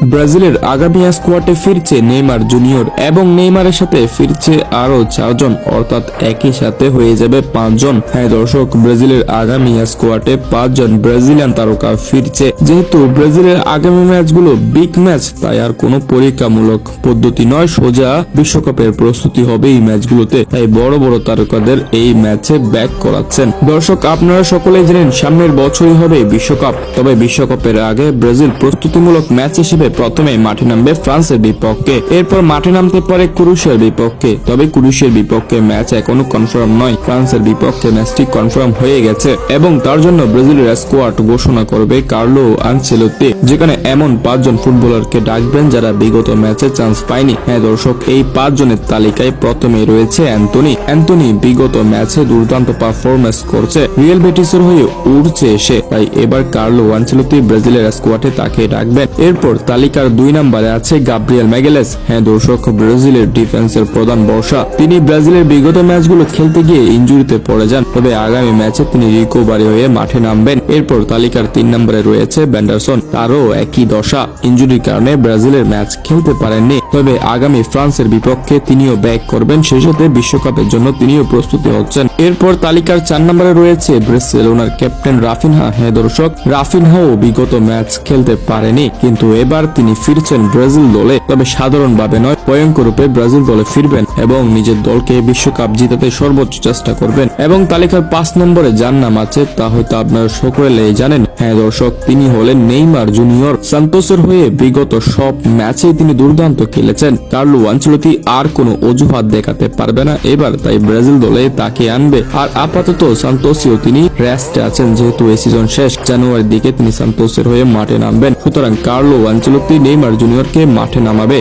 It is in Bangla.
ব্রাজিলের আগামী স্কোয়াডে ফিরছে নেইমার জুনিয়র এবং নেইমারের সাথে ফিরছে আরো 4 জন, অর্থাৎ একই সাথে হয়ে যাবে 5 জন। হ্যাঁ দর্শক, ব্রাজিলের আগামী স্কোয়াডে 5 জন ব্রাজিলিয়ান তারকা ফিরছে। যেহেতু ব্রাজিলের আগামী ম্যাচগুলো বিগ ম্যাচ, তাই আর কোনো পরীক্ষামূলক পদ্ধতি নয়, সোজা বিশ্বকাপের প্রস্তুতি হবে এই ম্যাচগুলোতে। তাই বড় বড় তারকাদের এই ম্যাচে ব্যাক করাচ্ছেন। দর্শক, আপনারা সকলেই জানেন সামনের বছরই হবে বিশ্বকাপ। তবে বিশ্বকাপের আগে ব্রাজিল প্রস্তুতিমূলক ম্যাচ হিসেবে প্রথমে মাঠে নামবে ফ্রান্সের বিপক্ষে, এরপর মাঠে নামতে পারে ক্রোয়েশিয়ার বিপক্ষে। তবে ক্রোয়েশিয়ার বিপক্ষে ম্যাচ এখনো কনফার্ম নয়, ফ্রান্সের বিপক্ষে ম্যাচটি কনফার্ম হয়ে গেছে এবং তার জন্য ব্রাজিলের স্কোয়াড ঘোষণা করবে কার্লো আনচেলত্তি, যেখানে এমন 5 জন ফুটবলারকে ডাকবেন যারা বিগত ম্যাচে চান্স পায়নি। হ্যাঁ দর্শক, এই 5 জনের তালিকায় প্রথমে রয়েছে অ্যান্টনি বিগত ম্যাচে দুর্দান্ত পারফরমেন্স করছে, রিয়াল বেটিসের হয়ে উড়ছে এসে, তাই এবার কার্লো আনচেলত্তি ব্রাজিলের স্কোয়াডে তাকে ডাকবেন। এরপর তালিকার 2 নম্বরে আছে গাব্রিয়েল ম্যাগালেস। হ্যাঁ দর্শক, ব্রাজিলের ডিফেন্সের প্রধান ভরসা। তিনি ব্রাজিলের বিগত ম্যাচগুলো খেলতে গিয়ে ইনজুরিতে পড়ে যান, তবে আগামী ম্যাচে তিনি রিকভারি হয়ে মাঠে নামবেন। এরপর তালিকার 3 নম্বরে রয়েছে ভ্যান্ডারসন, তারও একই দশা, ইনজুরির কারণে ব্রাজিলের ম্যাচ খেলতে পারেননি, তবে আগামী ফ্রান্সের বিপক্ষে তিনিও ব্যাক করবেন, সেই সাথে বিশ্বকাপের জন্য তিনিও প্রস্তুতি হচ্ছেন। এরপর তালিকার 4 নম্বরে রয়েছে বার্সেলোনার ক্যাপ্টেন রাফিনহা। হ্যাঁ দর্শক, রাফিনহাও বিগত ম্যাচ খেলতে পারেনি, কিন্তু এবার তিনি ফিরছেন ব্রাজিল দলে, তবে সাধারণভাবে নয়, ভয়ঙ্কর রূপে ব্রাজিল দলে ফিরবেন এবং নিজের দলকে বিশ্বকাপ জিতাতে সর্বোচ্চ চেষ্টা করবেন। এবং তালিকার 5 নম্বরে যার নাম আছে তা হয়তো আপনারা সকলেই জানেন। হ্যাঁ দর্শক, তিনি হলেন নেইমার জুনিয়র। সান্তোসের হয়ে বিগত সব ম্যাচে তিনি দুর্দান্ত খেলেছেন। কার্লো আনচেলত্তি আর কোনো অজুহাত দেখাতে পারবে না এবার, তাই ব্রাজিল দলে তাকে আনবে। আর আপাতত সান্তোসিও তিনি রেস্টে আছেন, যেহেতু এই সিজন শেষ, জানুয়ারির দিকে তিনি সান্তোসের হয়ে মাঠে নামবেন। সুতরাং কার্লো আনচেলত্তি নেইমার জুনিয়রকে মাঠে নামাবে।